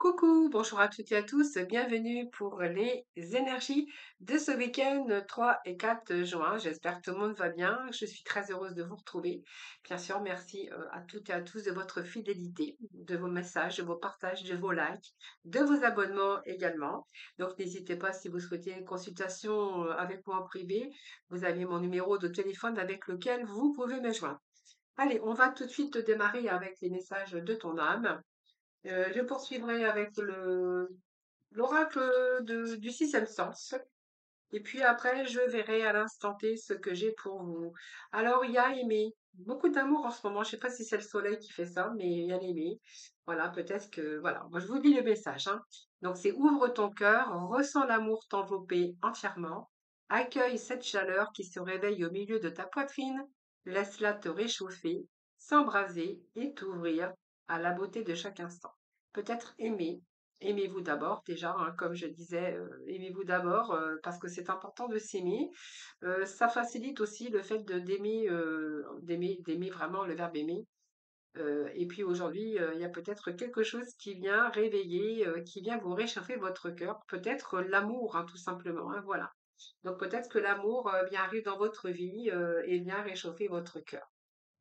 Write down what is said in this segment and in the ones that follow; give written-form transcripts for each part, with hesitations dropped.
Coucou, bonjour à toutes et à tous, bienvenue pour les énergies de ce week-end 3 et 4 juin. J'espère que tout le monde va bien. Je suis très heureuse de vous retrouver. Bien sûr, merci à toutes et à tous de votre fidélité, de vos messages, de vos partages, de vos likes, de vos abonnements également. Donc n'hésitez pas si vous souhaitez une consultation avec moi en privé. Vous avez mon numéro de téléphone avec lequel vous pouvez me joindre. Allez, on va tout de suite démarrer avec les messages de ton âme. Je poursuivrai avec l'oracle du sixième sens. Et puis après, je verrai à l'instant T ce que j'ai pour vous. Alors, il y a Aimé. Beaucoup d'amour en ce moment. Je sais pas si c'est le soleil qui fait ça, mais il y a l'Aimé. Voilà, peut-être que... Voilà, moi je vous lis le message, hein. Donc, c'est ouvre ton cœur, ressens l'amour t'envelopper entièrement. Accueille cette chaleur qui se réveille au milieu de ta poitrine. Laisse-la te réchauffer, s'embraser et t'ouvrir à la beauté de chaque instant. Peut-être aimer. Aimez-vous d'abord, déjà, hein, comme je disais, aimez-vous d'abord, parce que c'est important de s'aimer. Ça facilite aussi le fait d'aimer vraiment le verbe aimer. Et puis aujourd'hui, il y a peut-être quelque chose qui vient réveiller, qui vient vous réchauffer votre cœur. Peut-être l'amour, hein, tout simplement, hein, voilà. Donc peut-être que l'amour bien arrive dans votre vie et vient réchauffer votre cœur.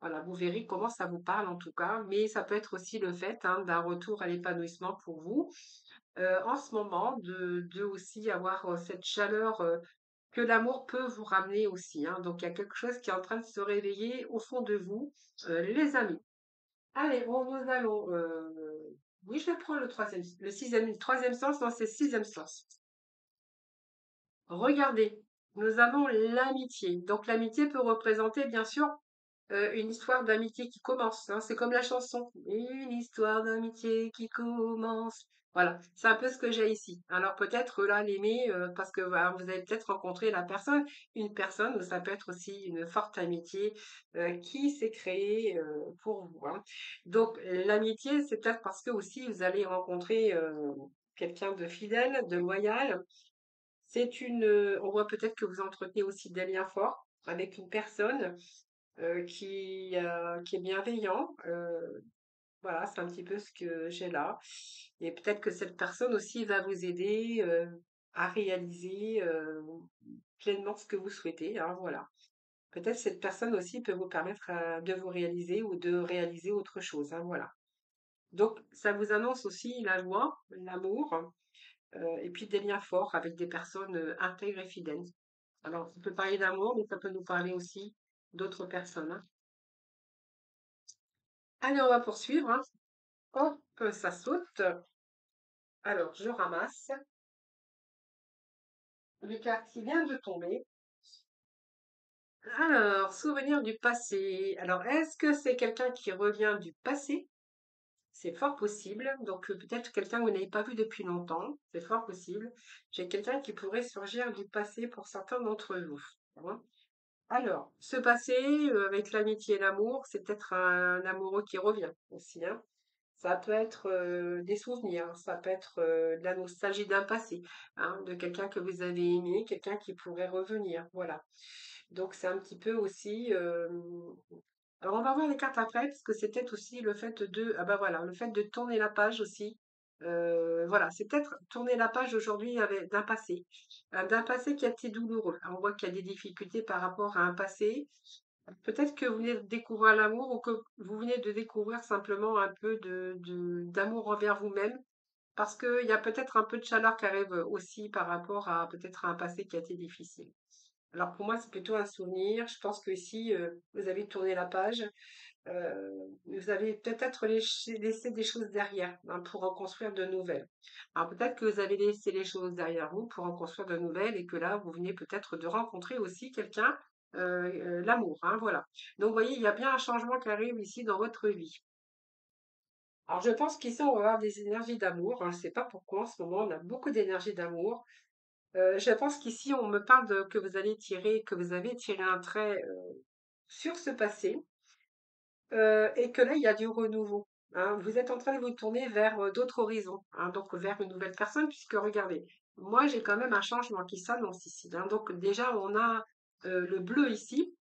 Voilà, vous verrez comment ça vous parle en tout cas, mais ça peut être aussi le fait hein, d'un retour à l'épanouissement pour vous en ce moment, de aussi avoir cette chaleur que l'amour peut vous ramener aussi, hein. Donc il y a quelque chose qui est en train de se réveiller au fond de vous, les amis. Allez, bon, nous allons. Oui, je vais prendre le sixième, le troisième sens, non, c'est le sixième sens. Regardez, nous avons l'amitié. Donc l'amitié peut représenter bien sûr une histoire d'amitié qui commence, hein. C'est comme la chanson. Une histoire d'amitié qui commence. Voilà, c'est un peu ce que j'ai ici. Alors peut-être là l'aimer parce que voilà, vous avez peut-être rencontré une personne, ou ça peut être aussi une forte amitié qui s'est créée pour vous, hein. Donc l'amitié, c'est peut-être parce que aussi vous allez rencontrer quelqu'un de fidèle, de loyal. On voit peut-être que vous entretenez aussi des liens forts avec une personne qui est bienveillant. Voilà, c'est un petit peu ce que j'ai là. Et peut-être que cette personne aussi va vous aider à réaliser pleinement ce que vous souhaitez, hein, voilà. Peut-être cette personne aussi peut vous permettre de vous réaliser ou de réaliser autre chose, hein, voilà. Donc, ça vous annonce aussi la joie, l'amour, et puis des liens forts avec des personnes intègres et fidèles. Alors, on peut parler d'amour, mais ça peut nous parler aussi d'autres personnes, hein. Allez, on va poursuivre, hein. Hop, ça saute. Alors, je ramasse le carte qui vient de tomber. Alors, souvenir du passé. Alors, est-ce que c'est quelqu'un qui revient du passé? C'est fort possible. Donc, peut-être quelqu'un que vous n'avez pas vu depuis longtemps. C'est fort possible. J'ai quelqu'un qui pourrait surgir du passé pour certains d'entre vous, hein. Alors, ce passé, avec l'amitié et l'amour, c'est peut-être un amoureux qui revient aussi, hein. Ça peut être des souvenirs, ça peut être de la nostalgie d'un passé, hein, de quelqu'un que vous avez aimé, quelqu'un qui pourrait revenir, voilà. Donc c'est un petit peu aussi. Alors on va voir les cartes après, parce que c'est peut-être aussi le fait de, ah bah voilà, le fait de tourner la page aussi. Voilà, c'est peut-être tourner la page aujourd'hui avec d'un passé qui a été douloureux. On voit qu'il y a des difficultés par rapport à un passé. Peut-être que vous venez de découvrir l'amour ou que vous venez de découvrir simplement un peu d'amour envers vous-même, parce qu'il y a peut-être un peu de chaleur qui arrive aussi par rapport à peut-être un passé qui a été difficile. Alors pour moi, c'est plutôt un souvenir. Je pense que si vous avez tourné la page, vous avez peut-être laissé des choses derrière hein, pour en construire de nouvelles. Alors peut-être que vous avez laissé les choses derrière vous pour en construire de nouvelles et que là, vous venez peut-être de rencontrer aussi quelqu'un, l'amour, hein, voilà. Donc vous voyez, il y a bien un changement qui arrive ici dans votre vie. Alors je pense qu'ici, on va avoir des énergies d'amour, hein. Je ne sais pas pourquoi en ce moment, on a beaucoup d'énergie d'amour. Je pense qu'ici, on me parle que que vous avez tiré un trait sur ce passé et que là, il y a du renouveau, hein. Vous êtes en train de vous tourner vers d'autres horizons, hein, donc vers une nouvelle personne, puisque regardez, moi, j'ai quand même un changement qui s'annonce ici, hein. Donc déjà, on a le bleu ici.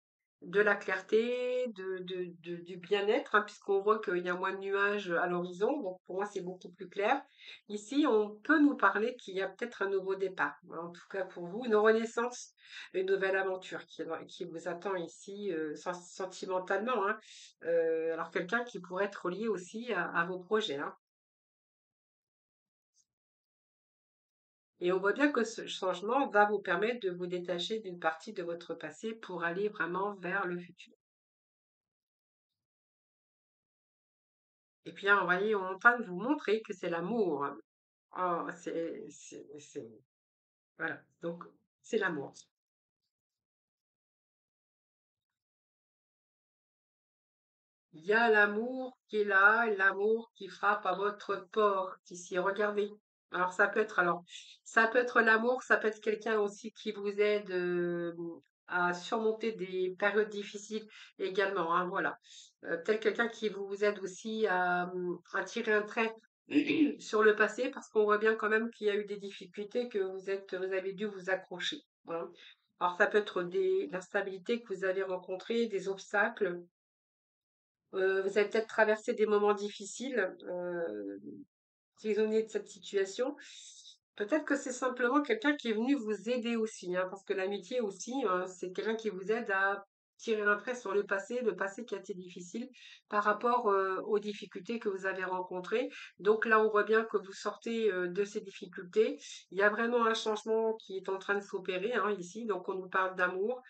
de la clarté, du bien-être, hein, puisqu'on voit qu'il y a moins de nuages à l'horizon. Donc pour moi, c'est beaucoup plus clair. Ici, on peut nous parler qu'il y a peut-être un nouveau départ. En tout cas pour vous, une renaissance, une nouvelle aventure qui vous attend ici sentimentalement, hein. Alors quelqu'un qui pourrait être lié aussi à vos projets, hein. Et on voit bien que ce changement va vous permettre de vous détacher d'une partie de votre passé pour aller vraiment vers le futur. Et puis, hein, vous voyez, on est en train de vous montrer que c'est l'amour. Oh, voilà. Donc, c'est l'amour. Il y a l'amour qui est là, l'amour qui frappe à votre porte ici. Regardez. Alors, ça peut être l'amour, ça peut être quelqu'un aussi qui vous aide à surmonter des périodes difficiles également, hein, voilà. Peut-être quelqu'un qui vous aide aussi à tirer un trait sur le passé parce qu'on voit bien quand même qu'il y a eu des difficultés que vous avez dû vous accrocher. Voilà. Alors, ça peut être l'instabilité que vous avez rencontrée, des obstacles. Vous avez peut-être traversé des moments difficiles, prisonnier de cette situation. Peut-être que c'est simplement quelqu'un qui est venu vous aider aussi, hein, parce que l'amitié aussi, hein, c'est quelqu'un qui vous aide à tirer un trait sur le passé qui a été difficile par rapport aux difficultés que vous avez rencontrées. Donc là, on voit bien que vous sortez de ces difficultés. Il y a vraiment un changement qui est en train de s'opérer, hein, ici. Donc on nous parle d'amour.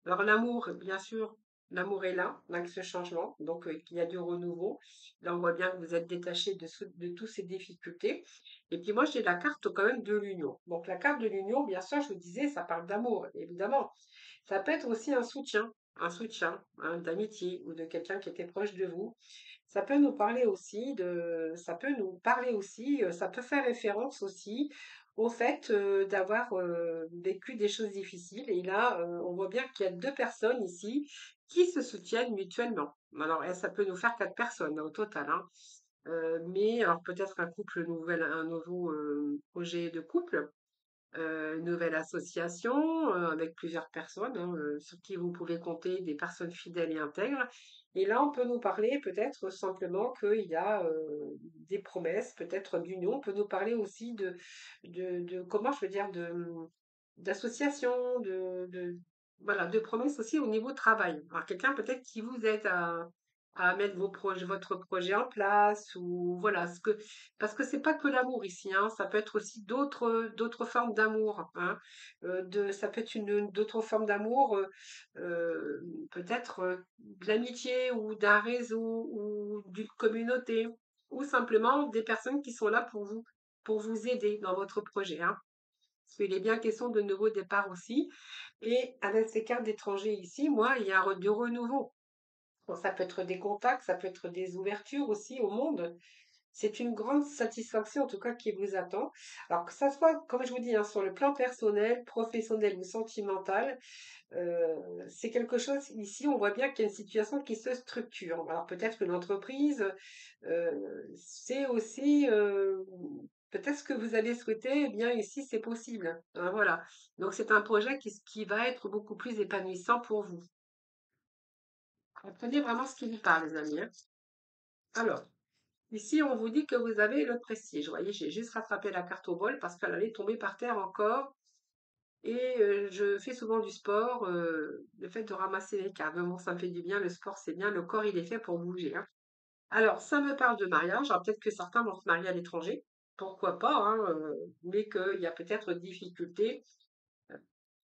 Alors l'amour, bien sûr, l'amour est là, avec ce changement, donc il y a du renouveau. Là, on voit bien que vous êtes détaché de toutes ces difficultés. Et puis moi, j'ai la carte quand même de l'union. Donc la carte de l'union, bien sûr, je vous disais, ça parle d'amour, évidemment. Ça peut être aussi un soutien, hein, d'amitié ou de quelqu'un qui était proche de vous. Ça peut nous parler aussi, ça peut faire référence aussi au fait d'avoir vécu des choses difficiles. Et là, on voit bien qu'il y a deux personnes ici qui se soutiennent mutuellement. Alors, ça peut nous faire quatre personnes, hein, au total, hein. Mais alors peut-être un couple nouvel, un nouveau projet de couple, une nouvelle association avec plusieurs personnes, hein, sur qui vous pouvez compter, des personnes fidèles et intègres. Et là, on peut nous parler peut-être simplement qu'il y a des promesses, peut-être d'union. On peut nous parler aussi comment je veux dire, d'association, voilà, de promesses aussi au niveau travail. Alors, quelqu'un peut-être qui vous aide à mettre votre projet en place ou voilà, parce que c'est pas que l'amour ici, hein, ça peut être aussi d'autres formes d'amour, hein. Ça peut être d'autres formes d'amour, peut-être de l'amitié ou d'un réseau ou d'une communauté ou simplement des personnes qui sont là pour vous aider dans votre projet, hein. Parce qu'il est bien question de nouveaux départs aussi. Et avec ces cartes d'étrangers ici, moi, il y a du renouveau. Bon, ça peut être des contacts, ça peut être des ouvertures aussi au monde. C'est une grande satisfaction, en tout cas, qui vous attend. Alors que ça soit, comme je vous dis, hein, sur le plan personnel, professionnel ou sentimental, c'est quelque chose, ici, on voit bien qu'il y a une situation qui se structure. Alors peut-être que l'entreprise, c'est aussi, peut-être ce que vous avez souhaité, eh bien ici, c'est possible, hein, voilà. Donc c'est un projet qui va être beaucoup plus épanouissant pour vous. Apprenez vraiment ce qui vous parle, les amis, hein. Alors, ici, on vous dit que vous avez le prestige. Vous voyez, j'ai juste rattrapé la carte au vol parce qu'elle allait tomber par terre encore. Et je fais souvent du sport, le fait de ramasser les cartes. Mais bon, ça me fait du bien, le sport, c'est bien, le corps, il est fait pour bouger, hein. Alors, ça me parle de mariage. Alors, peut-être que certains vont se marier à l'étranger. Pourquoi pas, hein, mais qu'il y a peut-être difficulté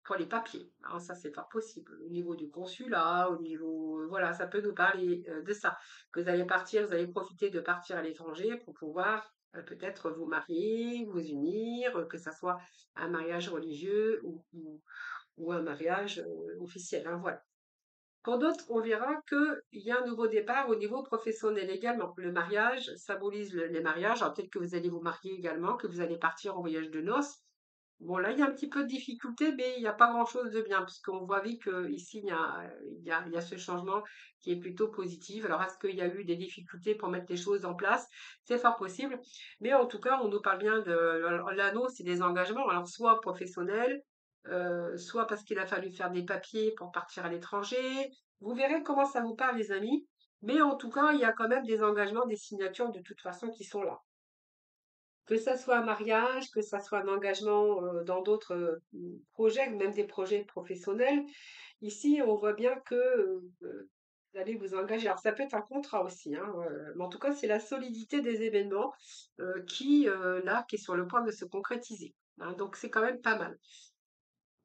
pour les papiers. Alors ça, c'est pas possible. Au niveau du consulat, au niveau, voilà, ça peut nous parler de ça. Que vous allez partir, vous allez profiter de partir à l'étranger pour pouvoir peut-être vous marier, vous unir, que ça soit un mariage religieux ou un mariage officiel, hein, voilà. Pour d'autres, on verra qu'il y a un nouveau départ au niveau professionnel également. Le mariage symbolise les mariages. Alors peut-être que vous allez vous marier également, que vous allez partir en voyage de noces. Bon, là, il y a un petit peu de difficulté, mais il n'y a pas grand-chose de bien, puisqu'on voit vite qu'ici, il y a ce changement qui est plutôt positif. Alors, est-ce qu'il y a eu des difficultés pour mettre les choses en place? C'est fort possible. Mais en tout cas, on nous parle bien l'anneau, c'est des engagements. Alors, soit professionnels, soit parce qu'il a fallu faire des papiers pour partir à l'étranger, Vous verrez comment ça vous parle, les amis. Mais en tout cas, il y a quand même des engagements, des signatures de toute façon qui sont là. Que ça soit un mariage, que ça soit un engagement dans d'autres projets, même des projets professionnels. Ici, on voit bien que vous allez vous engager. Alors, ça peut être un contrat aussi, hein, mais en tout cas, c'est la solidité des événements là, qui est sur le point de se concrétiser. Hein, donc, c'est quand même pas mal.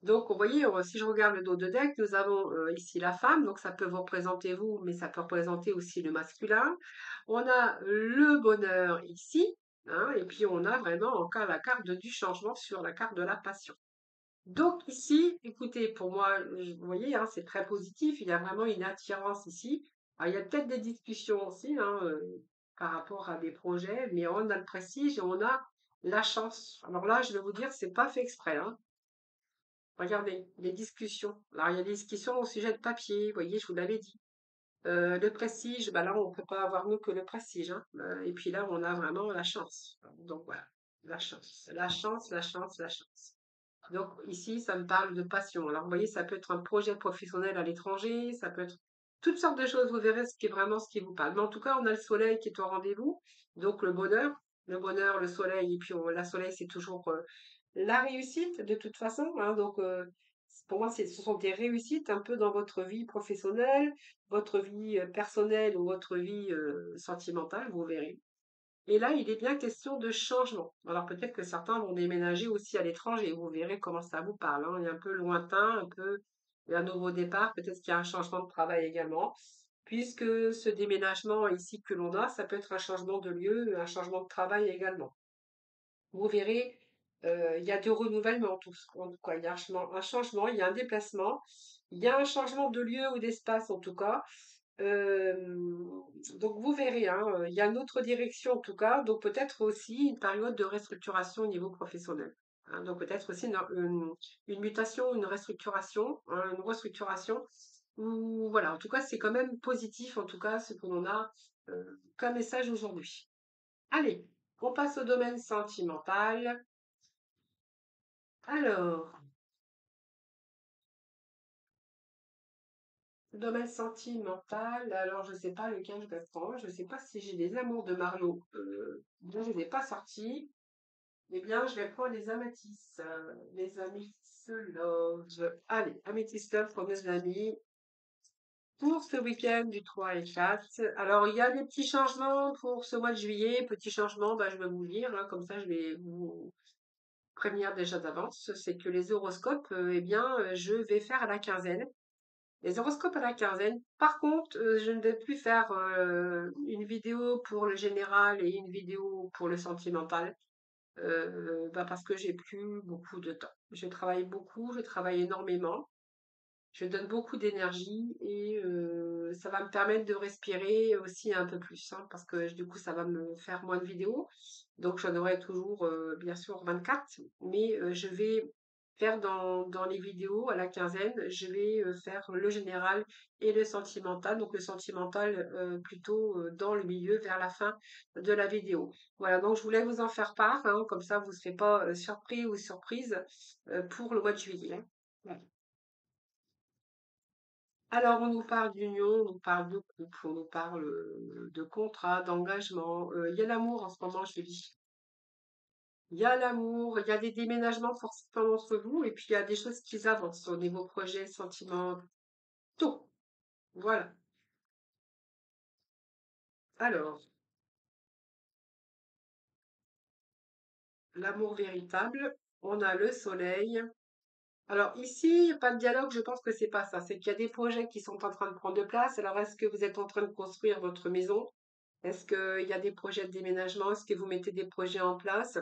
Donc, vous voyez, si je regarde le dos de deck, nous avons ici la femme, donc ça peut vous représenter vous, mais ça peut représenter aussi le masculin. On a le bonheur ici, hein, et puis on a vraiment encore la carte du changement sur la carte de la passion. Donc ici, écoutez, pour moi, vous voyez, hein, c'est très positif, il y a vraiment une attirance ici. Alors, il y a peut-être des discussions aussi hein, par rapport à des projets, mais on a le prestige et on a la chance. Alors là, je vais vous dire, c'est pas fait exprès. Hein. Regardez, les discussions. Alors, il y a des discussions au sujet de papier, vous voyez, je vous l'avais dit. Le prestige, bah là, on ne peut pas avoir mieux que le prestige. Hein. Et puis là, on a vraiment la chance. Donc voilà, la chance, la chance, la chance, la chance. Donc ici, ça me parle de passion. Alors, vous voyez, ça peut être un projet professionnel à l'étranger, ça peut être toutes sortes de choses. Vous verrez ce qui est vraiment ce qui vous parle. Mais en tout cas, on a le soleil qui est au rendez-vous. Donc, le bonheur, le soleil. Et puis, la soleil, c'est toujours la réussite de toute façon. Hein. Donc, pour moi, ce sont des réussites un peu dans votre vie professionnelle, votre vie personnelle ou votre vie sentimentale, vous verrez. Et là, il est bien question de changement. Alors peut-être que certains vont déménager aussi à l'étranger. Vous verrez comment ça vous parle. Hein. Il est un peu lointain, un peu un nouveau départ. Peut-être qu'il y a un changement de travail également. Puisque ce déménagement ici que l'on a, ça peut être un changement de lieu, un changement de travail également. Vous verrez, il y a du renouvellement en tout cas. Il y a un changement, il y a un déplacement, il y a un changement de lieu ou d'espace en tout cas. Donc vous verrez, hein, il y a une autre direction en tout cas, donc peut-être aussi une période de restructuration au niveau professionnel. Hein. Donc peut-être aussi une mutation, une restructuration, hein, une restructuration. Ou voilà, en tout cas c'est quand même positif en tout cas ce que l'on a comme message aujourd'hui. Allez, on passe au domaine sentimental. Alors, domaine sentimental, alors je sais pas lequel je vais prendre. Je sais pas si j'ai des amours de Marlowe. Dont je n'ai pas sorti. Eh bien, je vais prendre les améthystes. Les améthystes love. Allez, améthyste love pour mes amis. Pour ce week-end du 3 et 4. Alors, il y a des petits changements pour ce mois de juillet. Petits changements, bah, je vais vous lire. Hein, comme ça, je vais vous prévenir déjà d'avance. C'est que les horoscopes, eh bien, je vais faire à la quinzaine. Les horoscopes à la quinzaine. Par contre, je ne vais plus faire une vidéo pour le général et une vidéo pour le sentimental. Bah parce que j'ai plus beaucoup de temps. Je travaille beaucoup, je travaille énormément. Je donne beaucoup d'énergie et ça va me permettre de respirer aussi un peu plus, hein, parce que du coup, ça va me faire moins de vidéos. Donc, j'en aurai toujours, bien sûr, 24, mais je vais faire dans les vidéos à la quinzaine, je vais faire le général et le sentimental. Donc, le sentimental plutôt dans le milieu, vers la fin de la vidéo. Voilà, donc je voulais vous en faire part, hein, comme ça, vous ne serez pas surpris ou surprise pour le mois de juillet. Hein. Voilà. Alors, on nous parle d'union, on nous parle de couple, on nous parle de contrat, d'engagement. Il y a l'amour en ce moment, je te dis. Il y a l'amour, il y a des déménagements forcément entre vous, et puis il y a des choses qui avancent au niveau projet, sentiments, tout. Voilà. Alors, l'amour véritable, on a le soleil. Alors ici, il n'y a pas de dialogue, je pense que c'est pas ça. C'est qu'il y a des projets qui sont en train de prendre de place. Alors, est-ce que vous êtes en train de construire votre maison? Est-ce qu'il y a des projets de déménagement? Est-ce que vous mettez des projets en place?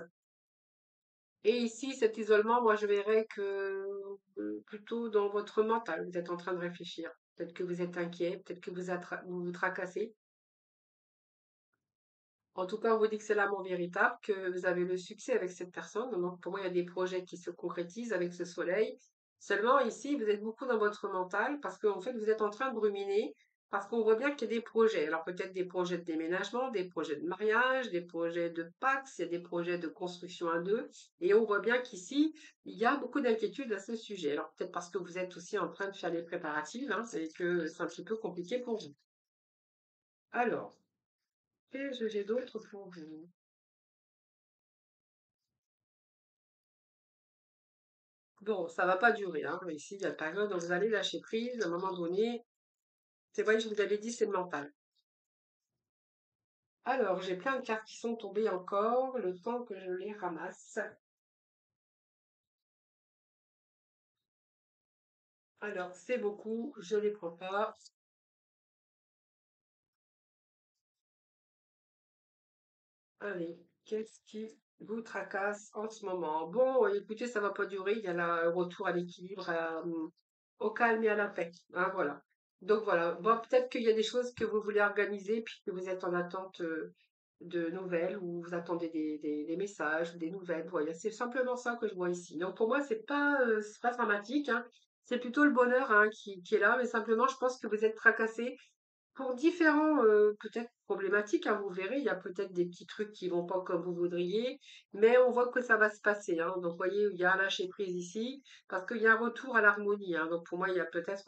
Et ici, cet isolement, moi, je verrais que plutôt dans votre mental, vous êtes en train de réfléchir. Peut-être que vous êtes inquiet, peut-être que vous vous tracassez. En tout cas, on vous dit que c'est l'amour véritable, que vous avez le succès avec cette personne. Donc, pour moi, il y a des projets qui se concrétisent avec ce soleil. Seulement, ici, vous êtes beaucoup dans votre mental parce qu'en fait, vous êtes en train de ruminer. Parce qu'on voit bien qu'il y a des projets. Alors peut-être des projets de déménagement, des projets de mariage, des projets de Pacs, il y a des projets de construction à deux. Et on voit bien qu'ici, il y a beaucoup d'inquiétudes à ce sujet. Alors peut-être parce que vous êtes aussi en train de faire les préparatifs, hein, et que c'est un petit peu compliqué pour vous. Alors, qu'est-ce que j'ai d'autre pour vous? Bon, ça va pas durer, hein. Ici, il y a la période où vous allez lâcher prise. À un moment donné, c'est vrai, je vous avais dit, c'est le mental. Alors, j'ai plein de cartes qui sont tombées encore, le temps que je les ramasse. Alors, c'est beaucoup, je les prends pas. Allez, qu'est-ce qui vous tracasse en ce moment? Bon, écoutez, ça va pas durer, il y a un retour à l'équilibre, au calme et à la paix, hein, voilà. Donc voilà, bon, peut-être qu'il y a des choses que vous voulez organiser, puis que vous êtes en attente de nouvelles, ou vous attendez des messages, ou des nouvelles, voilà, c'est simplement ça que je vois ici. Donc pour moi, c'est pas dramatique, hein. C'est plutôt le bonheur, hein, qui est là, mais simplement, je pense que vous êtes tracassé pour différents, peut-être problématiques, hein, vous verrez, il y a peut-être des petits trucs qui vont pas comme vous voudriez, mais on voit que ça va se passer, hein. Donc, vous voyez, il y a un lâcher prise ici, parce qu'il y a un retour à l'harmonie, hein. Donc, pour moi, il y a peut-être,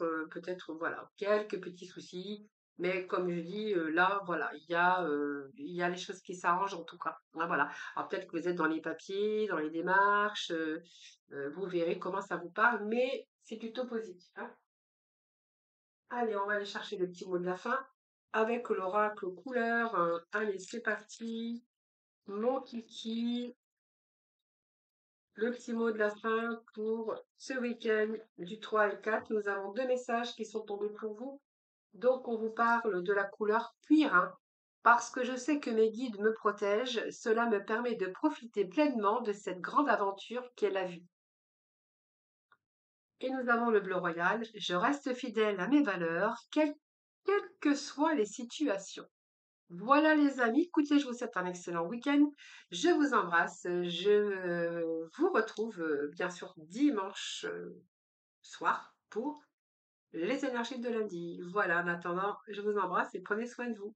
voilà, quelques petits soucis, mais comme je dis, là, voilà, il y a les choses qui s'arrangent en tout cas. Hein, voilà. Alors, peut-être que vous êtes dans les papiers, dans les démarches, vous verrez comment ça vous parle, mais c'est plutôt positif, hein. Allez, on va aller chercher le petit mot de la fin avec l'oracle couleur. Allez, c'est parti. Mon kiki, le petit mot de la fin pour ce week-end du 3 et 4. Nous avons deux messages qui sont tombés pour vous. Donc, on vous parle de la couleur cuir, hein. Parce que je sais que mes guides me protègent, cela me permet de profiter pleinement de cette grande aventure qu'est la vie. Et nous avons le bleu royal. Je reste fidèle à mes valeurs, quelles que soient les situations. Voilà les amis, écoutez, je vous souhaite un excellent week-end. Je vous embrasse. Je vous retrouve bien sûr dimanche soir pour les énergies de lundi. Voilà, en attendant, je vous embrasse et prenez soin de vous.